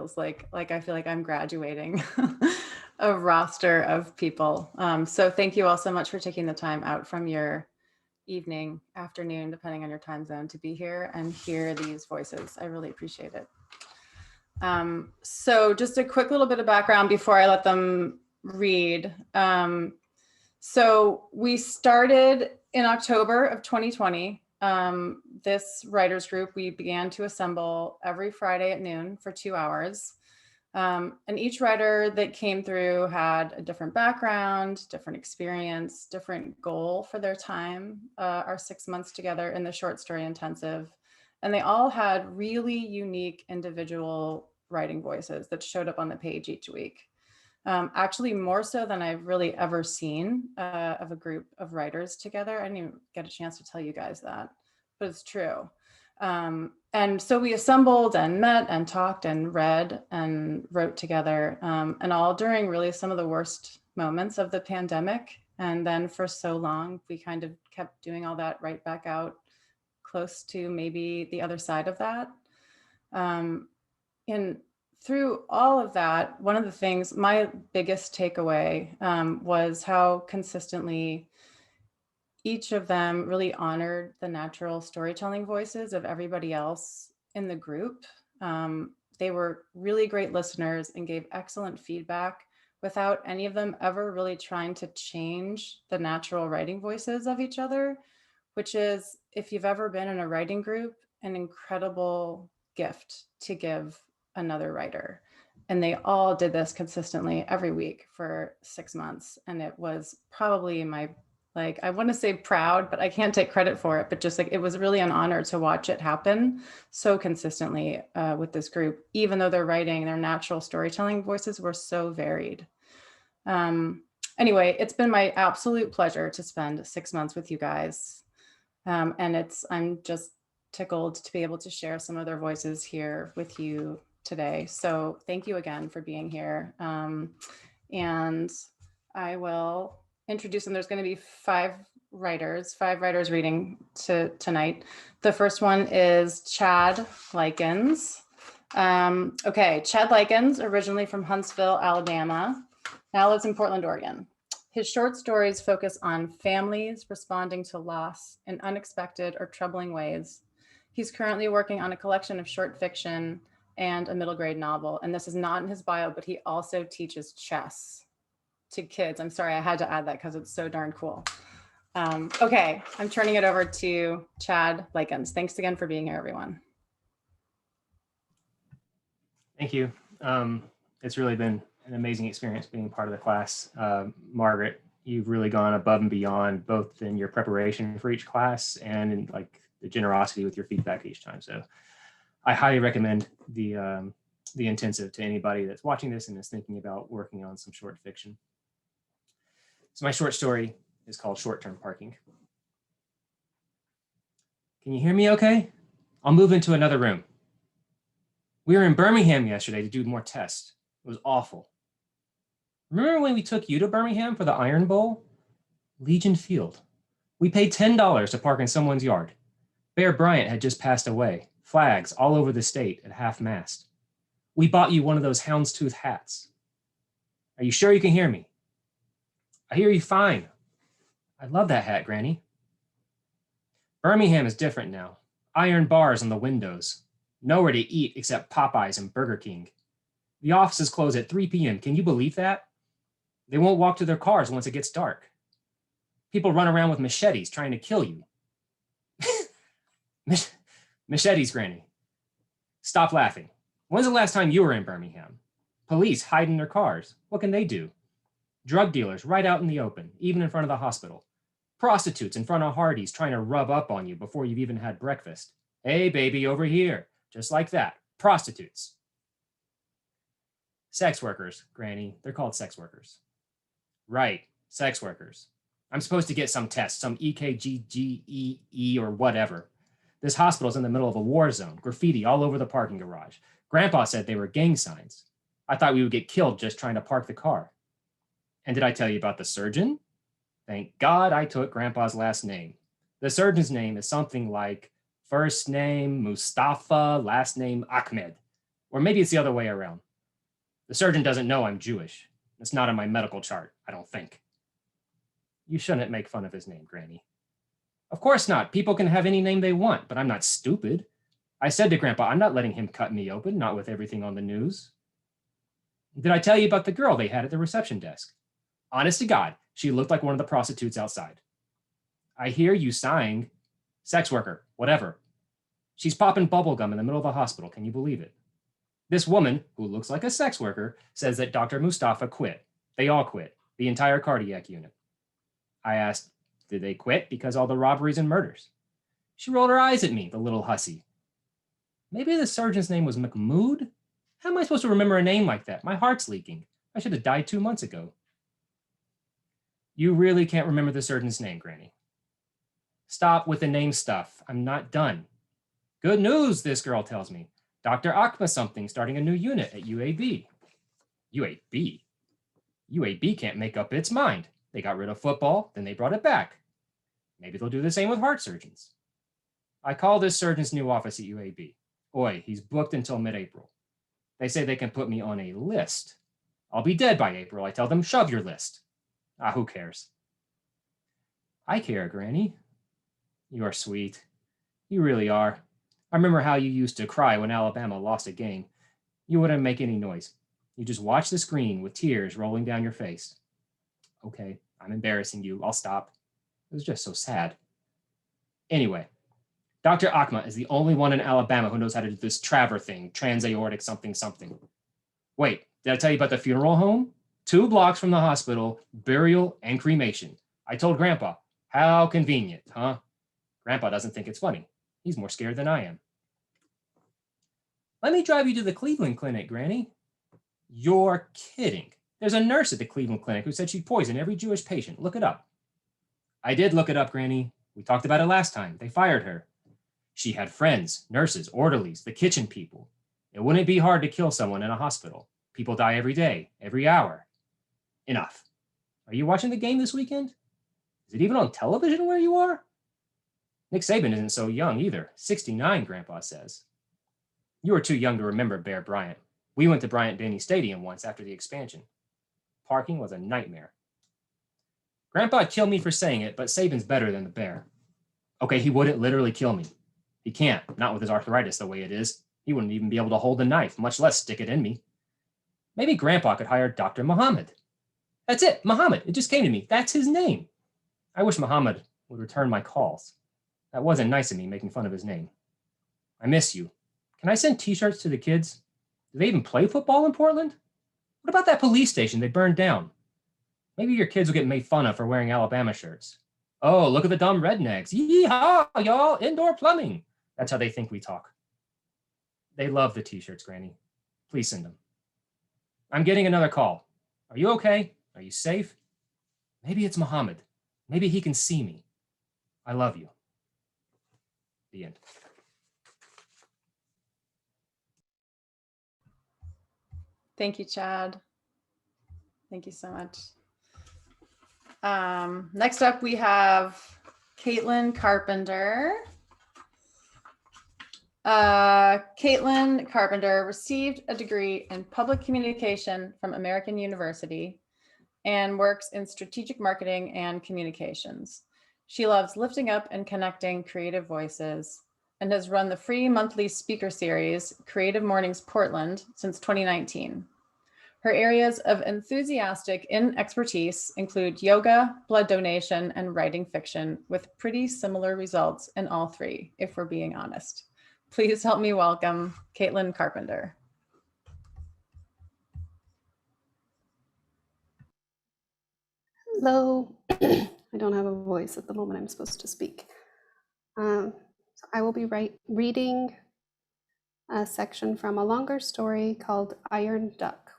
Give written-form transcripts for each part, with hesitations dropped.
feels like I feel like I'm graduating a roster of people. So thank you all so much for taking the time out from your evening, afternoon, depending on your time zone, to be here and hear these voices. I really appreciate it. So just a quick little bit of background before I let them read. So we started in October of 2020. This writers group, we began to assemble every Friday at noon for 2 hours. And each writer that came through had a different background, different experience, different goal for their time, our 6 months together in the short story intensive. And they all had really unique individual writing voices that showed up on the page each week. Actually, more so than I've really ever seen of a group of writers together. I didn't even get a chance to tell you guys that, but it's true. And so we assembled and met and talked and read and wrote together, and all during really some of the worst moments of the pandemic. And then for so long, we kind of kept doing all that right back out close to maybe the other side of that. And through all of that, one of the things, my biggest takeaway was how consistently each of them really honored the natural storytelling voices of everybody else in the group. They were really great listeners and gave excellent feedback without any of them ever really trying to change the natural writing voices of each other, which is, if you've ever been in a writing group, an incredible gift to give another writer. And they all did this consistently every week for 6 months. And it was probably my, like, I want to say proud, but I can't take credit for it, but just like, it was really an honor to watch it happen so consistently with this group, even though their writing, their natural storytelling voices were so varied. Anyway, it's been my absolute pleasure to spend 6 months with you guys. And I'm just tickled to be able to share some of their voices here with you today. So thank you again for being here. And I will introduce them. There's going to be five writers reading tonight. The first one is Chad Lykins. Okay, Chad Lykins, originally from Huntsville, Alabama, now lives in Portland, Oregon. His short stories focus on families responding to loss in unexpected or troubling ways. He's currently working on a collection of short fiction and a middle grade novel. And this is not in his bio, but he also teaches chess to kids. I'm sorry, I had to add that because it's so darn cool. Okay, I'm turning it over to Chad Lykins. Thanks again for being here, everyone. Thank you. It's really been an amazing experience being part of the class. Margaret, you've really gone above and beyond, both in your preparation for each class and in like the generosity with your feedback each time. So I highly recommend the intensive to anybody that's watching this and is thinking about working on some short fiction. So my short story is called Short-Term Parking. Can you hear me okay? I'll move into another room. We were in Birmingham yesterday to do more tests. It was awful. Remember when we took you to Birmingham for the Iron Bowl? Legion Field. We paid $10 to park in someone's yard. Bear Bryant had just passed away. Flags all over the state at half-mast. We bought you one of those houndstooth hats. Are you sure you can hear me? I hear you fine. I love that hat, Granny. Birmingham is different now. Iron bars on the windows. Nowhere to eat except Popeyes and Burger King. The offices close at 3 p.m. Can you believe that? They won't walk to their cars once it gets dark. People run around with machetes trying to kill you. Machetes, Granny. Stop laughing. When's the last time you were in Birmingham? Police hide in their cars. What can they do? Drug dealers right out in the open, even in front of the hospital. Prostitutes in front of Hardee's trying to rub up on you before you've even had breakfast. Hey, baby, over here. Just like that. Prostitutes. Sex workers, Granny. They're called sex workers. Right, sex workers. I'm supposed to get some test, some EKGGEE or whatever. This hospital's in the middle of a war zone. Graffiti all over the parking garage. Grandpa said they were gang signs. I thought we would get killed just trying to park the car. And did I tell you about the surgeon? Thank God I took Grandpa's last name. The surgeon's name is something like first name Mustafa, last name Ahmed. Or maybe it's the other way around. The surgeon doesn't know I'm Jewish. It's not on my medical chart, I don't think. You shouldn't make fun of his name, Granny. Of course not. People can have any name they want, but I'm not stupid. I said to Grandpa, I'm not letting him cut me open, not with everything on the news. Did I tell you about the girl they had at the reception desk? Honest to God, she looked like one of the prostitutes outside. I hear you sighing. Sex worker, whatever. She's popping bubblegum in the middle of the hospital. Can you believe it? This woman, who looks like a sex worker, says that Dr. Mustafa quit. They all quit, the entire cardiac unit. I asked, did they quit because all the robberies and murders? She rolled her eyes at me, the little hussy. Maybe the surgeon's name was Mahmoud? How am I supposed to remember a name like that? My heart's leaking. I should have died 2 months ago. You really can't remember the surgeon's name, Granny. Stop with the name stuff. I'm not done. Good news, this girl tells me. Dr. Akma something starting a new unit at UAB. UAB? UAB can't make up its mind. They got rid of football, then they brought it back. Maybe they'll do the same with heart surgeons. I call this surgeon's new office at UAB. Oi, he's booked until mid-April. They say they can put me on a list. I'll be dead by April. I tell them, shove your list. Who cares? I care, Granny. You are sweet. You really are. I remember how you used to cry when Alabama lost a game. You wouldn't make any noise. You just watch the screen with tears rolling down your face. Okay, I'm embarrassing you. I'll stop. It was just so sad. Anyway, Dr. Akma is the only one in Alabama who knows how to do this TRAVR thing, transaortic something something. Wait, did I tell you about the funeral home? 2 blocks from the hospital, burial and cremation. I told Grandpa, how convenient, huh? Grandpa doesn't think it's funny. He's more scared than I am. Let me drive you to the Cleveland Clinic, Granny. You're kidding. There's a nurse at the Cleveland Clinic who said she'd poison every Jewish patient. Look it up. I did look it up, Granny. We talked about it last time. They fired her. She had friends, nurses, orderlies, the kitchen people. It wouldn't be hard to kill someone in a hospital. People die every day, every hour. Enough. Are you watching the game this weekend? Is it even on television where you are? Nick Saban isn't so young either. 69, Grandpa says. You were too young to remember Bear Bryant. We went to Bryant-Denny Stadium once after the expansion. Parking was a nightmare. Grandpa'd kill me for saying it, but Saban's better than the Bear. Okay, he wouldn't literally kill me. He can't, not with his arthritis the way it is. He wouldn't even be able to hold a knife, much less stick it in me. Maybe Grandpa could hire Dr. Muhammad. That's it, Muhammad. It just came to me. That's his name. I wish Muhammad would return my calls. That wasn't nice of me making fun of his name. I miss you. Can I send t-shirts to the kids? Do they even play football in Portland? What about that police station they burned down? Maybe your kids will get made fun of for wearing Alabama shirts. Oh, look at the dumb rednecks. Yee-haw, y'all, indoor plumbing. That's how they think we talk. They love the t-shirts, Granny. Please send them. I'm getting another call. Are you okay? Are you safe? Maybe it's Muhammad. Maybe he can see me. I love you. The end. Thank you, Chad. Thank you so much. Next up, we have Kaitlin Carpenter. Kaitlin Carpenter received a degree in public communication from American University and works in strategic marketing and communications. She loves lifting up and connecting creative voices and has run the free monthly speaker series, Creative Mornings Portland, since 2019. Her areas of enthusiastic expertise include yoga, blood donation, and writing fiction, with pretty similar results in all 3, if we're being honest. Please help me welcome Kaitlin Carpenter. Hello. I don't have a voice at the moment I'm supposed to speak. So I will be reading a section from a longer story called Iron Duck.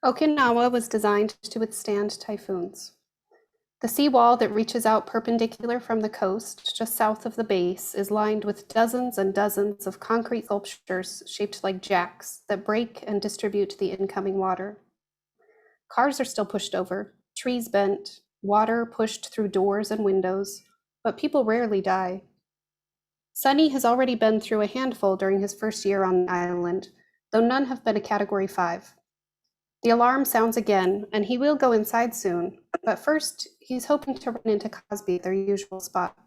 Okinawa was designed to withstand typhoons. The seawall that reaches out perpendicular from the coast, just south of the base, is lined with dozens and dozens of concrete sculptures shaped like jacks that break and distribute the incoming water. Cars are still pushed over, trees bent, water pushed through doors and windows, but people rarely die. Sunny has already been through a handful during his first year on the island, though none have been a Category 5. The alarm sounds again, and he will go inside soon, but first he's hoping to run into Cosby at their usual spot.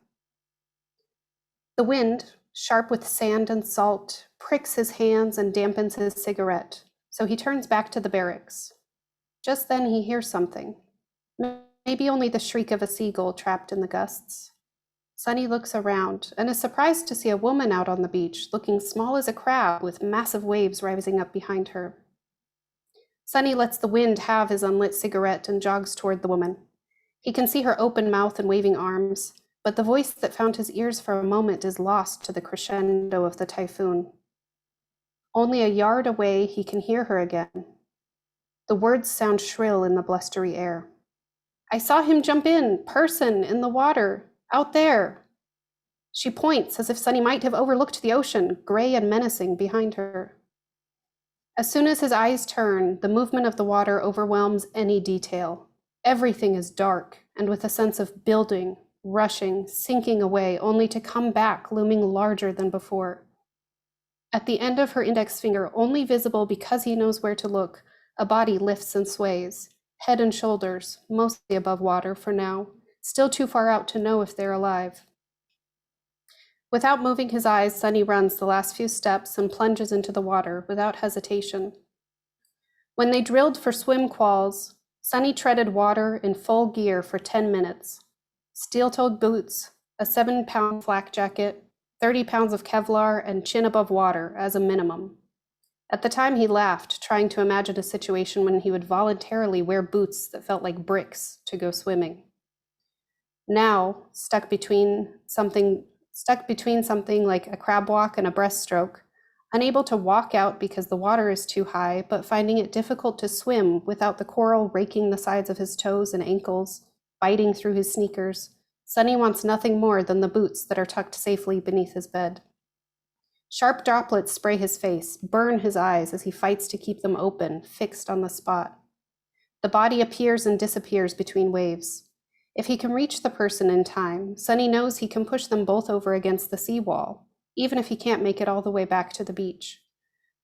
The wind, sharp with sand and salt, pricks his hands and dampens his cigarette, so he turns back to the barracks. Just then he hears something, maybe only the shriek of a seagull trapped in the gusts. Sunny looks around and is surprised to see a woman out on the beach, looking small as a crab with massive waves rising up behind her. Sunny lets the wind have his unlit cigarette and jogs toward the woman. He can see her open mouth and waving arms, but the voice that found his ears for a moment is lost to the crescendo of the typhoon. Only a yard away, he can hear her again. The words sound shrill in the blustery air. "I saw him jump in, person, in the water, out there." She points as if Sunny might have overlooked the ocean, gray and menacing, behind her. As soon as his eyes turn, the movement of the water overwhelms any detail. Everything is dark, and with a sense of building, rushing, sinking away, only to come back, looming larger than before. At the end of her index finger, only visible because he knows where to look, a body lifts and sways, head and shoulders, mostly above water for now, still too far out to know if they're alive. Without moving his eyes, Sunny runs the last few steps and plunges into the water without hesitation. When they drilled for swim quals, Sunny treaded water in full gear for 10 minutes. Steel-toed boots, a 7-pound flak jacket, 30 pounds of Kevlar, and chin above water as a minimum. At the time he laughed, trying to imagine a situation when he would voluntarily wear boots that felt like bricks to go swimming. Now, stuck between something like a crab walk and a breaststroke, unable to walk out because the water is too high, but finding it difficult to swim without the coral raking the sides of his toes and ankles, biting through his sneakers, Sunny wants nothing more than the boots that are tucked safely beneath his bed. Sharp droplets spray his face, burn his eyes as he fights to keep them open, fixed on the spot. The body appears and disappears between waves. If he can reach the person in time, Sunny knows he can push them both over against the seawall, even if he can't make it all the way back to the beach.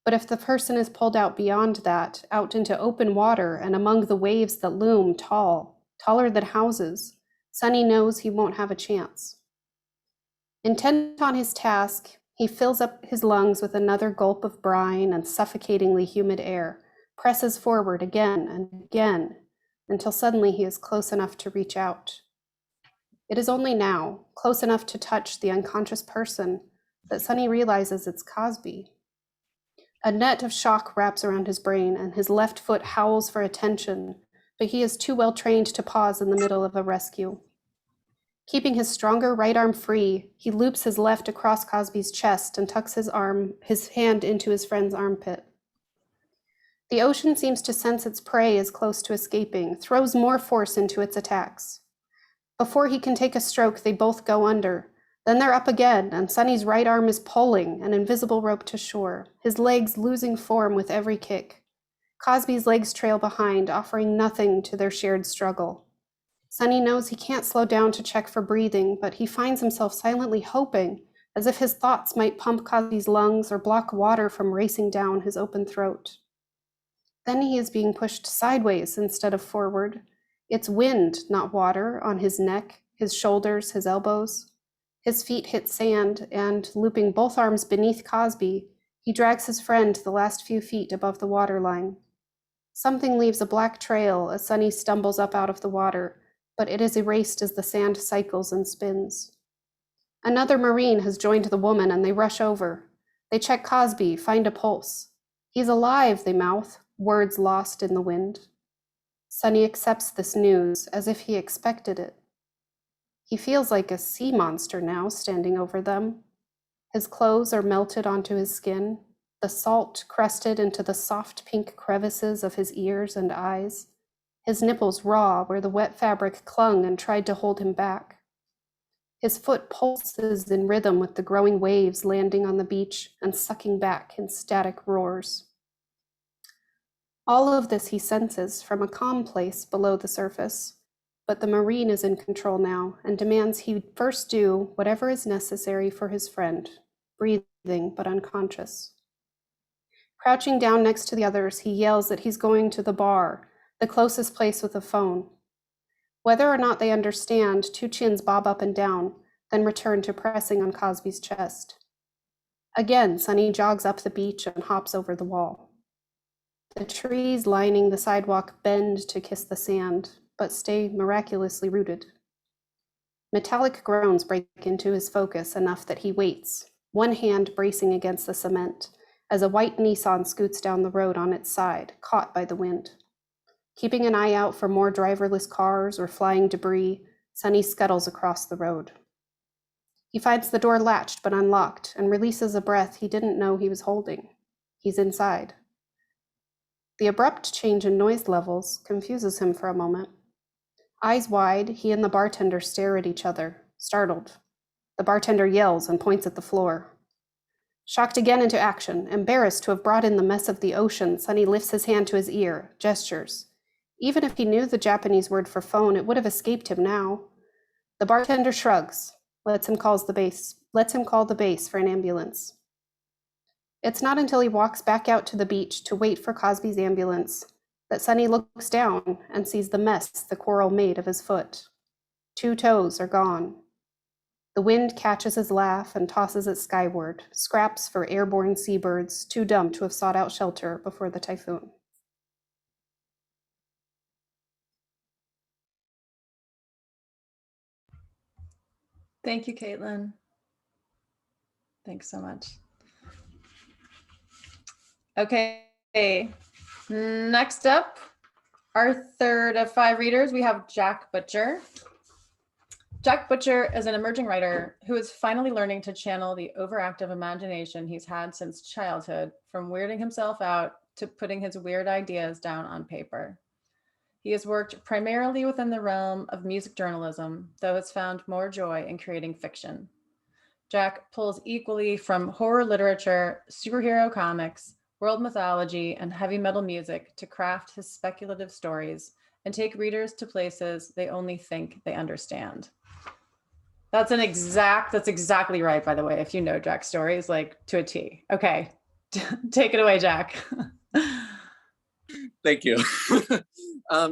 But if the person is pulled out beyond that, out into open water and among the waves that loom tall, taller than houses, Sunny knows he won't have a chance. Intent on his task, he fills up his lungs with another gulp of brine and suffocatingly humid air, presses forward again and again, until suddenly he is close enough to reach out. It is only now, close enough to touch the unconscious person, that Sunny realizes it's Cosby. A net of shock wraps around his brain, and his left foot howls for attention, but he is too well trained to pause in the middle of a rescue. Keeping his stronger right arm free, he loops his left across Cosby's chest and tucks his hand into his friend's armpit. The ocean seems to sense its prey is close to escaping, throws more force into its attacks. Before he can take a stroke, they both go under. Then they're up again, and Sunny's right arm is pulling, an invisible rope to shore, his legs losing form with every kick. Cosby's legs trail behind, offering nothing to their shared struggle. Sunny knows he can't slow down to check for breathing, but he finds himself silently hoping, as if his thoughts might pump Cosby's lungs or block water from racing down his open throat. Then he is being pushed sideways instead of forward. It's wind, not water, on his neck, his shoulders, his elbows. His feet hit sand, and, looping both arms beneath Cosby, he drags his friend the last few feet above the waterline. Something leaves a black trail as Sunny stumbles up out of the water, but it is erased as the sand cycles and spins. Another Marine has joined the woman, and they rush over. They check Cosby, find a pulse. "He's alive," they mouth, words lost in the wind. Sunny accepts this news as if he expected it. He feels like a sea monster now, standing over them. His clothes are melted onto his skin, the salt crusted into the soft pink crevices of his ears and eyes, his nipples raw where the wet fabric clung and tried to hold him back. His foot pulses in rhythm with the growing waves landing on the beach and sucking back in static roars. All of this he senses from a calm place below the surface, but the Marine is in control now and demands he first do whatever is necessary for his friend, breathing but unconscious. Crouching down next to the others, he yells that he's going to the bar, the closest place with a phone. Whether or not they understand, two chins bob up and down, then return to pressing on Cosby's chest. Again, Sonny jogs up the beach and hops over the wall. The trees lining the sidewalk bend to kiss the sand, but stay miraculously rooted. Metallic groans break into his focus enough that he waits, one hand bracing against the cement, as a white Nissan scoots down the road on its side, caught by the wind. Keeping an eye out for more driverless cars or flying debris, Sonny scuttles across the road. He finds the door latched but unlocked and releases a breath he didn't know he was holding. He's inside. The abrupt change in noise levels confuses him for a moment. Eyes wide, he and the bartender stare at each other, startled. The bartender yells and points at the floor. Shocked again into action, embarrassed to have brought in the mess of the ocean, Sonny lifts his hand to his ear, gestures. Even if he knew the Japanese word for phone, it would have escaped him now. The bartender shrugs, lets him call the base for an ambulance. It's not until he walks back out to the beach to wait for Cosby's ambulance that Sonny looks down and sees the mess the coral made of his foot. 2 toes are gone. The wind catches his laugh and tosses it skyward, scraps for airborne seabirds too dumb to have sought out shelter before the typhoon. Thank you, Kaitlin. Thanks so much. Okay, next up, our third of 5 readers, we have Jack Butcher. Jack Butcher is an emerging writer who is finally learning to channel the overactive imagination he's had since childhood, from weirding himself out to putting his weird ideas down on paper. He has worked primarily within the realm of music journalism, though has found more joy in creating fiction. Jack pulls equally from horror literature, superhero comics, world mythology, and heavy metal music to craft his speculative stories and take readers to places they only think they understand. That's exactly right, by the way, if you know Jack's stories, like to a T. Okay, take it away, Jack. Thank you.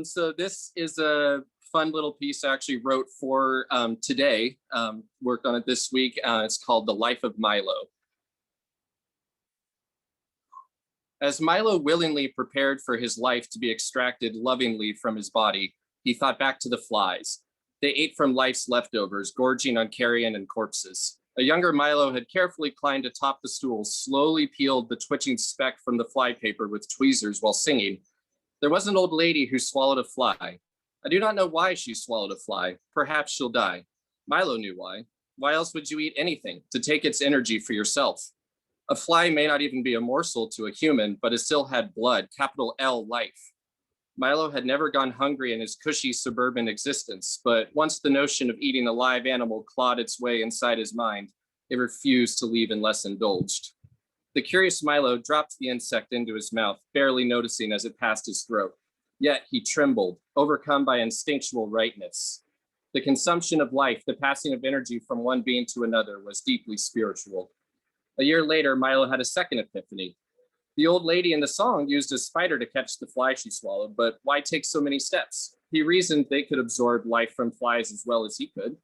So this is a fun little piece I actually wrote for today, worked on it this week. It's called The Life of Milo. As Milo willingly prepared for his life to be extracted lovingly from his body, he thought back to the flies. They ate from life's leftovers, gorging on carrion and corpses. A younger Milo had carefully climbed atop the stool, slowly peeled the twitching speck from the fly paper with tweezers while singing. There was an old lady who swallowed a fly. I do not know why she swallowed a fly. Perhaps she'll die. Milo knew why. Why else would you eat anything? To take its energy for yourself. A fly may not even be a morsel to a human, but it still had blood, capital L, life. Milo had never gone hungry in his cushy suburban existence, but once the notion of eating a live animal clawed its way inside his mind, it refused to leave unless indulged. The curious Milo dropped the insect into his mouth, barely noticing as it passed his throat. Yet he trembled, overcome by instinctual rightness. The consumption of life, the passing of energy from one being to another, was deeply spiritual. A year later, Milo had a second epiphany. The old lady in the song used a spider to catch the fly she swallowed, but why take so many steps? He reasoned they could absorb life from flies as well as he could.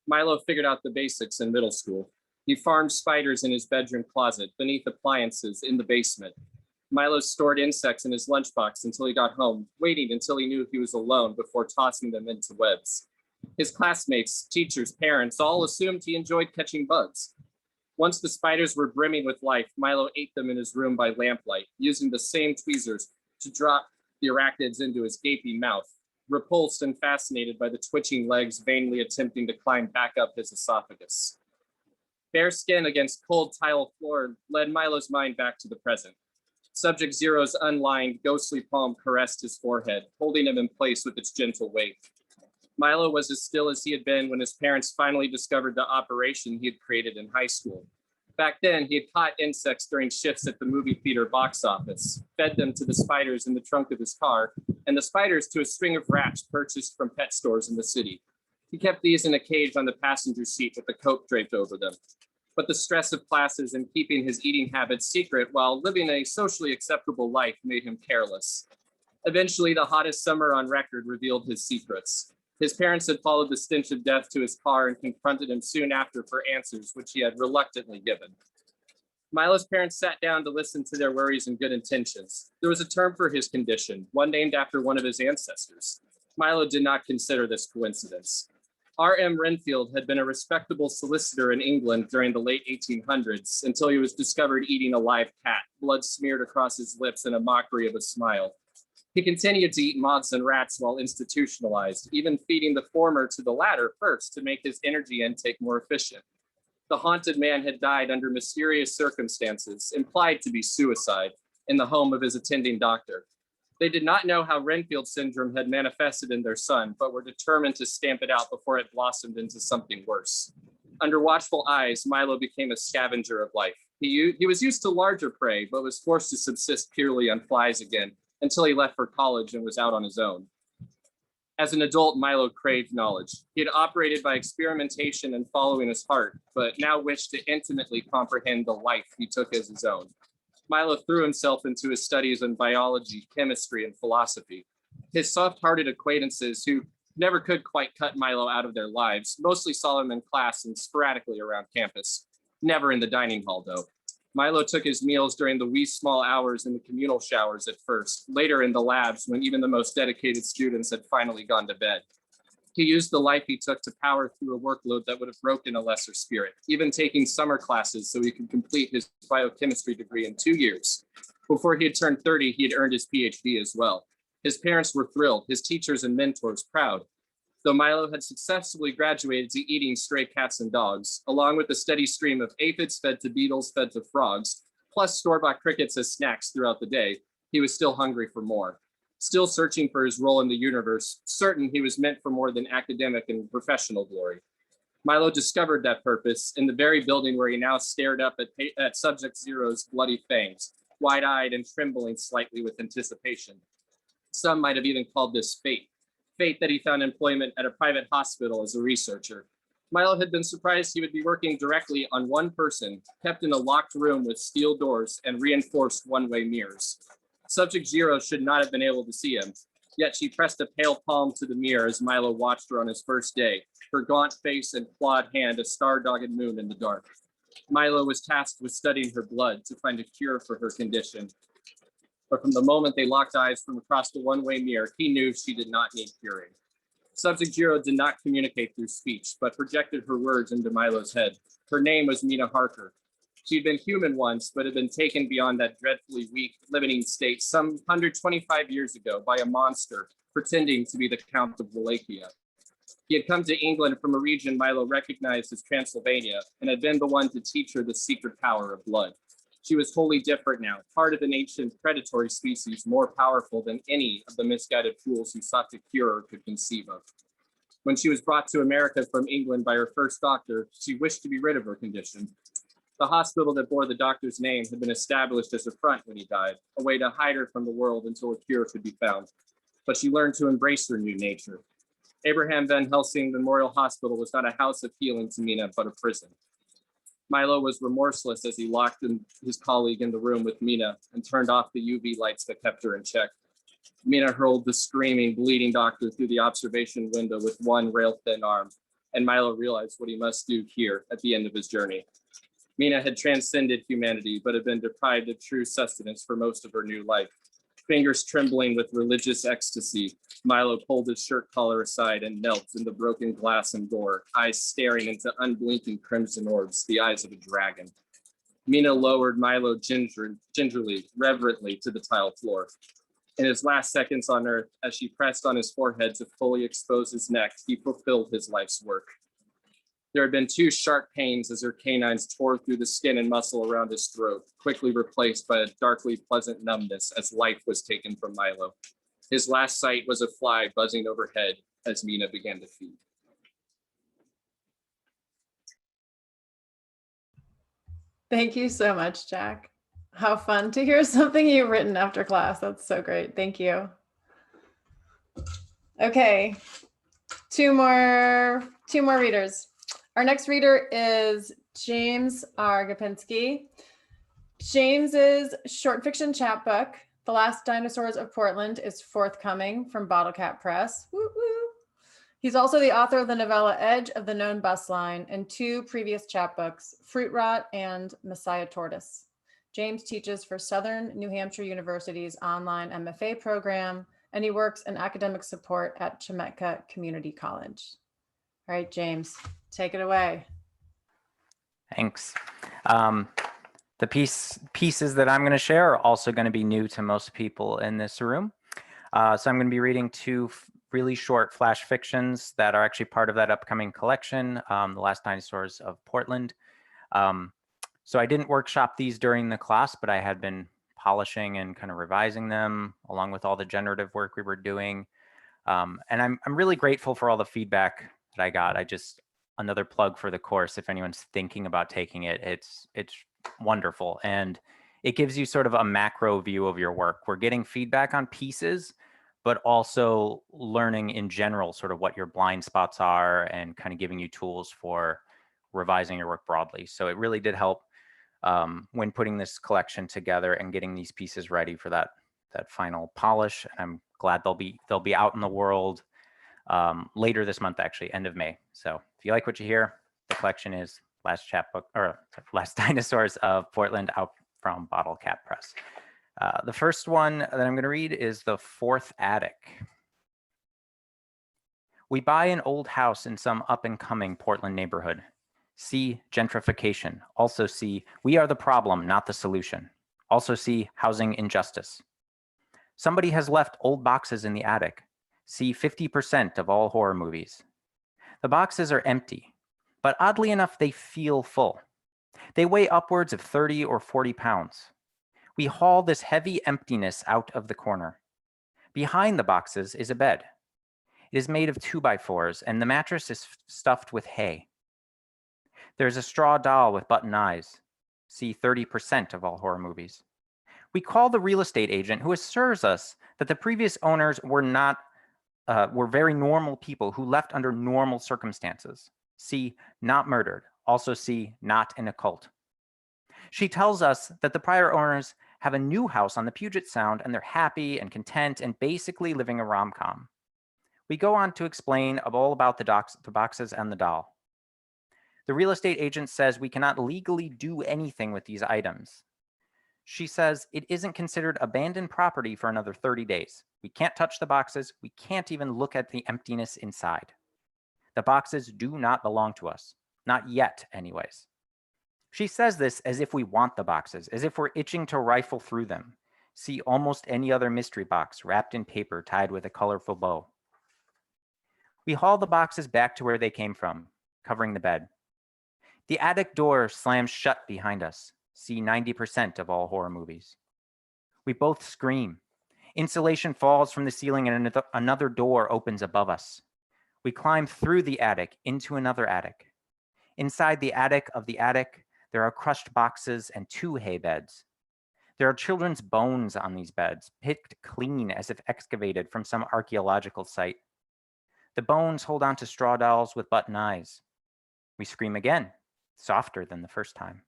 Milo figured out the basics in middle school. He farmed spiders in his bedroom closet, beneath appliances, in the basement. Milo stored insects in his lunchbox until he got home, waiting until he knew he was alone before tossing them into webs. His classmates, teachers, parents all assumed he enjoyed catching bugs. Once the spiders were brimming with life, Milo ate them in his room by lamplight, using the same tweezers to drop the arachnids into his gaping mouth, repulsed and fascinated by the twitching legs vainly attempting to climb back up his esophagus. Bare skin against cold tile floor led Milo's mind back to the present. Subject Zero's unlined, ghostly palm caressed his forehead, holding him in place with its gentle weight. Milo was as still as he had been when his parents finally discovered the operation he had created in high school. Back then, he had caught insects during shifts at the movie theater box office, fed them to the spiders in the trunk of his car, and the spiders to a string of rats purchased from pet stores in the city. He kept these in a cage on the passenger seat with a coat draped over them. But the stress of classes and keeping his eating habits secret while living a socially acceptable life made him careless. Eventually, the hottest summer on record revealed his secrets. His parents had followed the stench of death to his car and confronted him soon after for answers, which he had reluctantly given. Milo's parents sat down to listen to their worries and good intentions. There was a term for his condition, one named after one of his ancestors. Milo did not consider this coincidence. R.M. Renfield had been a respectable solicitor in England during the late 1800s until he was discovered eating a live cat, blood smeared across his lips in a mockery of a smile. He continued to eat moths and rats while institutionalized, even feeding the former to the latter first to make his energy intake more efficient. The haunted man had died under mysterious circumstances, implied to be suicide, in the home of his attending doctor. They did not know how Renfield syndrome had manifested in their son, but were determined to stamp it out before it blossomed into something worse. Under watchful eyes, Milo became a scavenger of life. He was used to larger prey, but was forced to subsist purely on flies again, until he left for college and was out on his own. As an adult, Milo craved knowledge. He had operated by experimentation and following his heart, but now wished to intimately comprehend the life he took as his own. Milo threw himself into his studies in biology, chemistry, and philosophy. His soft-hearted acquaintances, who never could quite cut Milo out of their lives, mostly saw him in class and sporadically around campus. Never in the dining hall, though. Milo took his meals during the wee small hours in the communal showers at first, later in the labs when even the most dedicated students had finally gone to bed. He used the life he took to power through a workload that would have broken a lesser spirit, even taking summer classes so he could complete his biochemistry degree in 2 years. Before he had turned 30, he had earned his PhD as well. His parents were thrilled, his teachers and mentors proud. Though Milo had successfully graduated to eating stray cats and dogs, along with a steady stream of aphids fed to beetles fed to frogs, plus store-bought crickets as snacks throughout the day, he was still hungry for more. Still searching for his role in the universe, certain he was meant for more than academic and professional glory. Milo discovered that purpose in the very building where he now stared up at Subject Zero's bloody fangs, wide-eyed and trembling slightly with anticipation. Some might have even called this fate. Fate that he found employment at a private hospital as a researcher. Milo had been surprised he would be working directly on one person, kept in a locked room with steel doors and reinforced one-way mirrors. Subject Zero should not have been able to see him, yet she pressed a pale palm to the mirror as Milo watched her on his first day, her gaunt face and clawed hand a star-dogged moon in the dark. Milo was tasked with studying her blood to find a cure for her condition. But from the moment they locked eyes from across the one-way mirror, he knew she did not need curing. Subject Zero did not communicate through speech, but projected her words into Milo's head. Her name was Mina Harker. She'd been human once, but had been taken beyond that dreadfully weak, limiting state some 125 years ago by a monster pretending to be the Count of Wallachia. He had come to England from a region Milo recognized as Transylvania and had been the one to teach her the secret power of blood. She was wholly different now, part of an ancient predatory species more powerful than any of the misguided fools who sought to cure or could conceive of. When she was brought to America from England by her first doctor, she wished to be rid of her condition. The hospital that bore the doctor's name had been established as a front when he died, a way to hide her from the world until a cure could be found. But she learned to embrace her new nature. Abraham Van Helsing Memorial Hospital was not a house of healing to Mina, but a prison. Milo was remorseless as he locked his colleague in the room with Mina and turned off the UV lights that kept her in check. Mina hurled the screaming, bleeding doctor through the observation window with one rail-thin arm, and Milo realized what he must do here at the end of his journey. Mina had transcended humanity, but had been deprived of true sustenance for most of her new life. Fingers trembling with religious ecstasy, Milo pulled his shirt collar aside and knelt in the broken glass and door, eyes staring into unblinking crimson orbs, the eyes of a dragon. Mina lowered Milo gingerly, reverently to the tile floor. In his last seconds on earth, as she pressed on his forehead to fully expose his neck, he fulfilled his life's work. There had been 2 sharp pains as her canines tore through the skin and muscle around his throat, quickly replaced by a darkly pleasant numbness as life was taken from Milo. His last sight was a fly buzzing overhead as Mina began to feed. Thank you so much, Jack. How fun to hear something you've written after class. That's so great. Thank you. Okay, two more readers. Our next reader is James R Gapinski. James's short fiction chapbook, The Last Dinosaurs of Portland, is forthcoming from Bottle Cap Press. Woo woo. He's also the author of the novella Edge of the Known Bus Line and two previous chapbooks, Fruit Rot and Messiah Tortoise. James teaches for Southern New Hampshire University's online MFA program, and he works in academic support at Chemeketa Community College. All right, James, take it away. Thanks. The pieces that I'm going to share are also going to be new to most people in this room. So I'm going to be reading two really short flash fictions that are actually part of that upcoming collection, The Last Dinosaurs of Portland. So I didn't workshop these during the class, but I had been polishing and kind of revising them along with all the generative work we were doing. And I'm really grateful for all the feedback that I got. Another plug for the course, if anyone's thinking about taking it, it's wonderful. And it gives you sort of a macro view of your work. We're getting feedback on pieces, but also learning in general sort of what your blind spots are and kind of giving you tools for revising your work broadly. So it really did help when putting this collection together and getting these pieces ready for that final polish. And I'm glad they'll be out in the world later this month, actually, end of May. So if you like what you hear, the collection is Last Dinosaurs of Portland, out from Bottle Cap Press. The first one that I'm going to read is The Fourth Attic. We buy an old house in some up-and-coming Portland neighborhood. See gentrification. Also see we are the problem, not the solution. Also see housing injustice. Somebody has left old boxes in the attic. See 50% of all horror movies. The boxes are empty, but oddly enough, they feel full. They weigh upwards of 30 or 40 pounds. We haul this heavy emptiness out of the corner. Behind the boxes is a bed. It is made of 2x4s, and the mattress is stuffed with hay. There's a straw doll with button eyes. See 30% of all horror movies. We call the real estate agent, who assures us that the previous owners were very normal people who left under normal circumstances. See, not murdered. Also see, not in a cult. She tells us that the prior owners have a new house on the Puget Sound and they're happy and content and basically living a rom-com. We go on to explain all about the boxes and the doll. The real estate agent says we cannot legally do anything with these items. She says it isn't considered abandoned property for another 30 days. We can't touch the boxes. We can't even look at the emptiness inside. The boxes do not belong to us. Not yet, anyways. She says this as if we want the boxes, as if we're itching to rifle through them. See almost any other mystery box wrapped in paper tied with a colorful bow. We haul the boxes back to where they came from, covering the bed. The attic door slams shut behind us. See 90% of all horror movies. We both scream. Insulation falls from the ceiling and another door opens above us. We climb through the attic into another attic. Inside the attic of the attic, there are crushed boxes and 2 hay beds. There are children's bones on these beds, picked clean as if excavated from some archaeological site. The bones hold on to straw dolls with button eyes. We scream again, softer than the first time.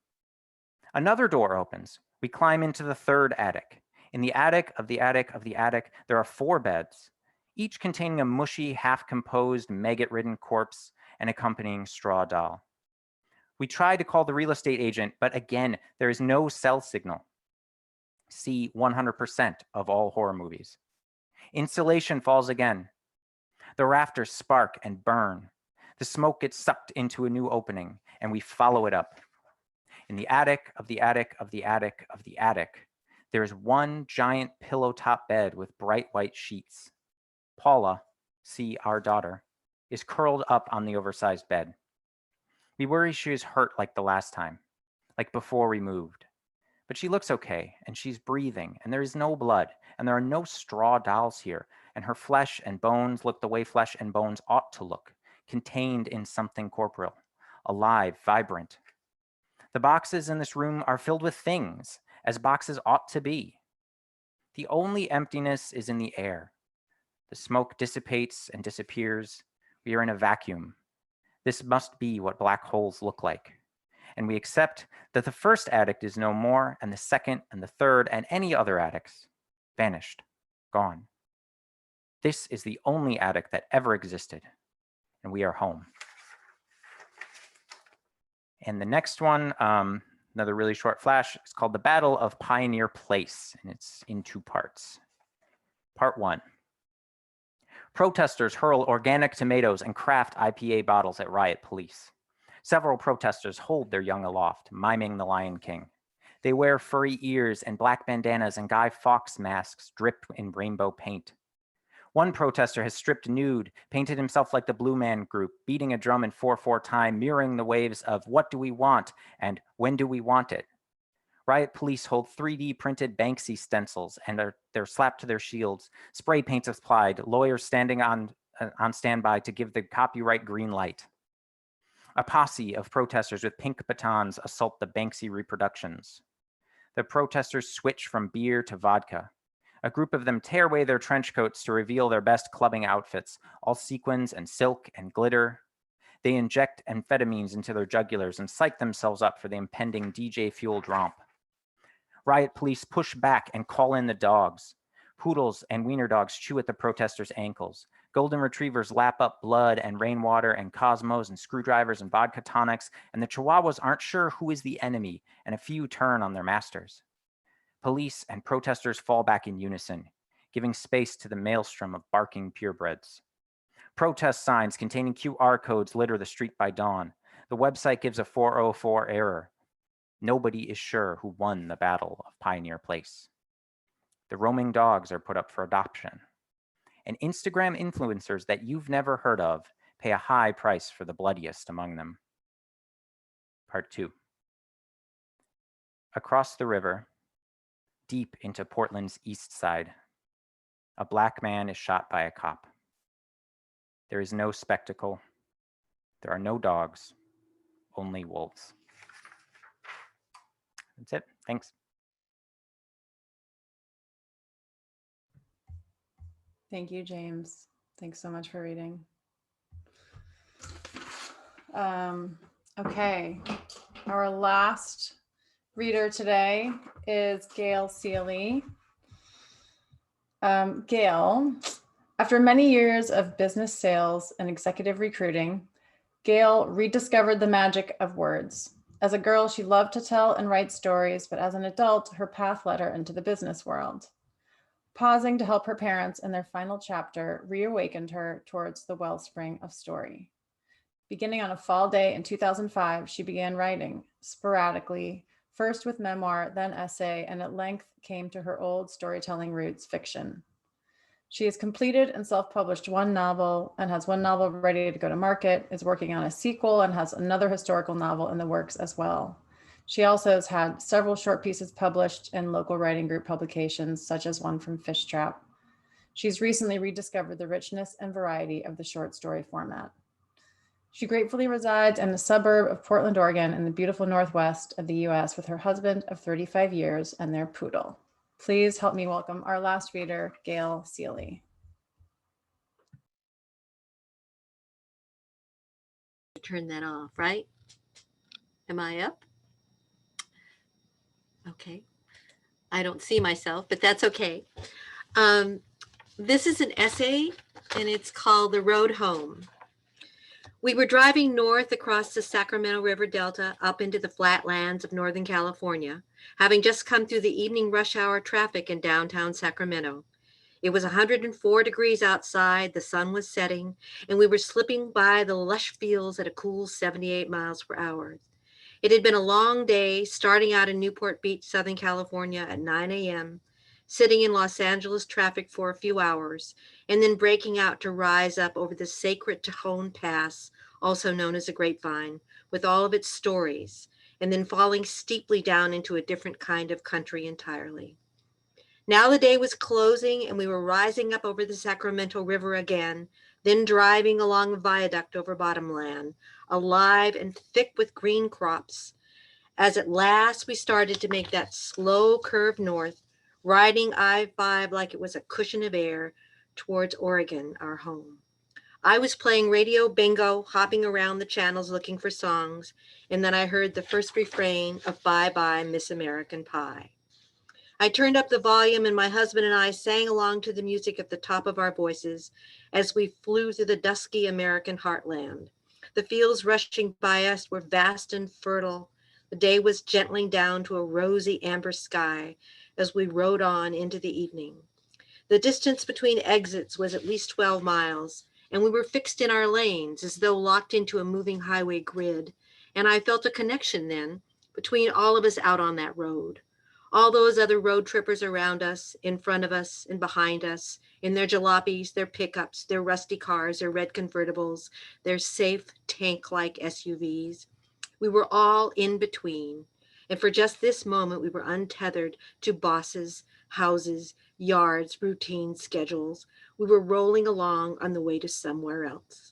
Another door opens. We climb into the 3rd attic. In the attic of the attic of the attic, there are 4 beds, each containing a mushy, half-composed, maggot-ridden corpse and accompanying straw doll. We try to call the real estate agent, but again, there is no cell signal. See 100% of all horror movies. Insulation falls again. The rafters spark and burn. The smoke gets sucked into a new opening, and we follow it up. In the attic of the attic of the attic of the attic, there is one giant pillow-top bed with bright white sheets. Paula, see our daughter, is curled up on the oversized bed. We worry she is hurt like the last time, like before we moved. But she looks okay, and she's breathing, and there is no blood, and there are no straw dolls here, and her flesh and bones look the way flesh and bones ought to look, contained in something corporeal, alive, vibrant. The boxes in this room are filled with things, as boxes ought to be. The only emptiness is in the air. The smoke dissipates and disappears. We are in a vacuum. This must be what black holes look like. And we accept that the first addict is no more, and the second and the third and any other addicts vanished, gone. This is the only addict that ever existed, and we are home. And the next one, another really short flash, it's called The Battle of Pioneer Place, and it's in 2 parts. Part 1. Protesters hurl organic tomatoes and craft IPA bottles at riot police. Several protesters hold their young aloft, miming the Lion King. They wear furry ears and black bandanas and Guy Fawkes masks dripped in rainbow paint. One protester has stripped nude, painted himself like the Blue Man Group, beating a drum in 4/4 time, mirroring the waves of "What do we want?" and "When do we want it?" Riot police hold 3D printed Banksy stencils and they're slapped to their shields, spray paints applied, lawyers standing on standby to give the copyright green light. A posse of protesters with pink batons assault the Banksy reproductions. The protesters switch from beer to vodka. A group of them tear away their trench coats to reveal their best clubbing outfits, all sequins and silk and glitter. They inject amphetamines into their jugulars and psych themselves up for the impending DJ-fueled romp. Riot police push back and call in the dogs. Poodles and wiener dogs chew at the protesters' ankles. Golden retrievers lap up blood and rainwater and cosmos and screwdrivers and vodka tonics, and the chihuahuas aren't sure who is the enemy, and a few turn on their masters. Police and protesters fall back in unison, giving space to the maelstrom of barking purebreds. Protest signs containing QR codes litter the street by dawn. The website gives a 404 error. Nobody is sure who won the Battle of Pioneer Place. The roaming dogs are put up for adoption. And Instagram influencers that you've never heard of pay a high price for the bloodiest among them. Part 2. Across the river, deep into Portland's east side, a black man is shot by a cop. There is no spectacle. There are no dogs, only wolves. That's it. Thanks. Thank you, James. Thanks so much for reading. Okay, our last reader today is Gail Seely. Gail, after many years of business sales and executive recruiting, Gail rediscovered the magic of words. As a girl, she loved to tell and write stories, but as an adult, her path led her into the business world. Pausing to help her parents in their final chapter reawakened her towards the wellspring of story. Beginning on a fall day in 2005, she began writing sporadically, first with memoir, then essay, and at length came to her old storytelling roots, fiction. She has completed and self-published 1 novel and has 1 novel ready to go to market, is working on a sequel, and has another historical novel in the works as well. She also has had several short pieces published in local writing group publications, such as one from Fish Trap. She's recently rediscovered the richness and variety of the short story format. She gratefully resides in the suburb of Portland, Oregon, in the beautiful Northwest of the US with her husband of 35 years and their poodle. Please help me welcome our last reader, Gayle Seely. Turn that off, right? Am I up? Okay. I don't see myself, but that's okay. This is an essay, and it's called The Road Home. We were driving north across the Sacramento River Delta up into the flatlands of Northern California, having just come through the evening rush hour traffic in downtown Sacramento. It was 104 degrees outside, the sun was setting, and we were slipping by the lush fields at a cool 78 miles per hour. It had been a long day, starting out in Newport Beach, Southern California at 9 a.m., sitting in Los Angeles traffic for a few hours, and then breaking out to rise up over the sacred Tejon Pass, also known as the Grapevine, with all of its stories, and then falling steeply down into a different kind of country entirely. Now the day was closing, and we were rising up over the Sacramento River again, then driving along a viaduct over bottomland, alive and thick with green crops. as at last we started to make that slow curve north, riding I-5 like it was a cushion of air towards Oregon, our home. I was playing radio bingo, hopping around the channels looking for songs, and then I heard the first refrain of Bye Bye Miss American Pie. I turned up the volume and my husband and I sang along to the music at the top of our voices as we flew through the dusky American heartland. The fields rushing by us were vast and fertile. The day was gentling down to a rosy amber sky as we rode on into the evening. The distance between exits was at least 12 miles, and we were fixed in our lanes as though locked into a moving highway grid. And I felt a connection then between all of us out on that road. All those other road trippers around us, in front of us and behind us, in their jalopies, their pickups, their rusty cars, their red convertibles, their safe tank-like SUVs. We were all in between. And for just this moment, we were untethered to bosses, houses, yards, routines, schedules. We were rolling along on the way to somewhere else.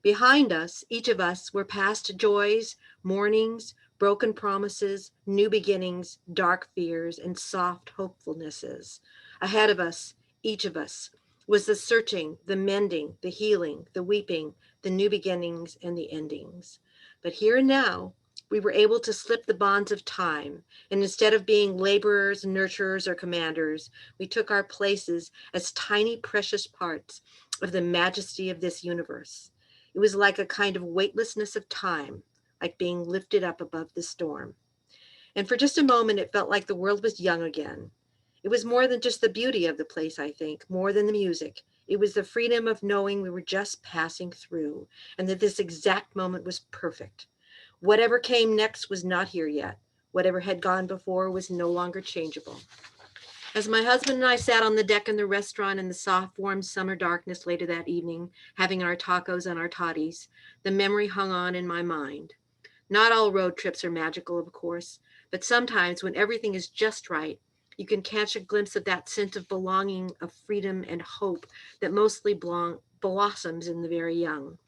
Behind us, each of us, were past joys, mornings, broken promises, new beginnings, dark fears, and soft hopefulnesses. Ahead of us, each of us, was the searching, the mending, the healing, the weeping, the new beginnings, and the endings. But here and now, we were able to slip the bonds of time, and instead of being laborers, nurturers, or commanders, we took our places as tiny, precious parts of the majesty of this universe. It was like a kind of weightlessness of time, like being lifted up above the storm. And for just a moment, it felt like the world was young again. It was more than just the beauty of the place, I think, more than the music. It was the freedom of knowing we were just passing through, and that this exact moment was perfect. Whatever came next was not here yet. Whatever had gone before was no longer changeable. As my husband and I sat on the deck in the restaurant in the soft, warm summer darkness later that evening, having our tacos and our toddies, the memory hung on in my mind. Not all road trips are magical, of course, but sometimes when everything is just right, you can catch a glimpse of that sense of belonging, of freedom and hope that mostly blossoms in the very young.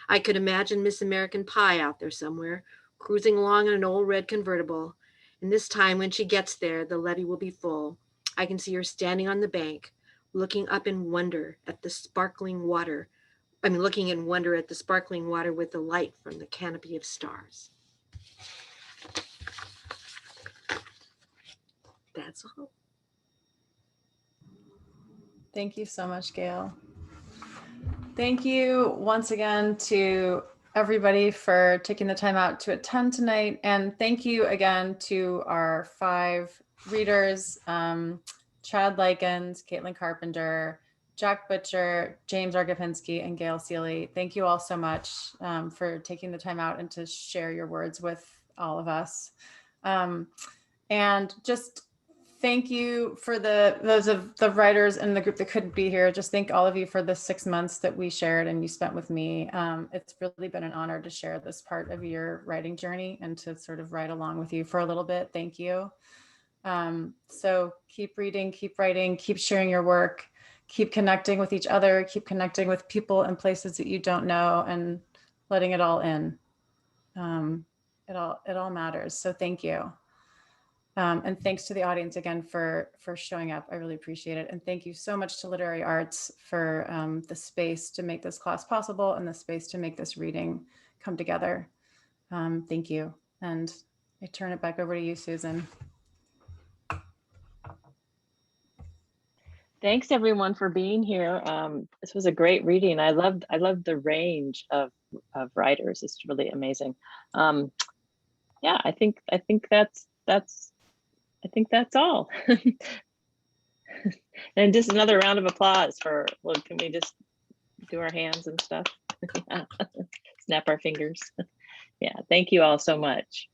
I could imagine Miss American Pie out there somewhere, cruising along in an old red convertible. And this time when she gets there, the levee will be full. I can see her standing on the bank, looking up in wonder at the sparkling water. Looking in wonder at the sparkling water with the light from the canopy of stars. That's all. Thank you so much, Gail. Thank you once again to everybody for taking the time out to attend tonight. And thank you again to our 5 readers, Chad Lykins, Kaitlin Carpenter, Jack Butcher, James R Gapinski, and Gayle Seely. Thank you all so much for taking the time out and to share your words with all of us. And just thank you for those of the writers in the group that couldn't be here. Just thank all of you for the 6 months that we shared and you spent with me. It's really been an honor to share this part of your writing journey and to sort of write along with you for a little bit. Thank you. So keep reading, keep writing, keep sharing your work, keep connecting with each other, keep connecting with people and places that you don't know, and letting it all in. It all matters. So thank you. And thanks to the audience again for showing up. I really appreciate it. And thank you so much to Literary Arts for the space to make this class possible and the space to make this reading come together. Thank you. And I turn it back over to you, Susan. Thanks everyone for being here. This was a great reading. I loved the range of writers. It's really amazing. Yeah, I think that's all. And just another round of applause for, well, can we just do our hands and stuff? Snap our fingers. Yeah, thank you all so much.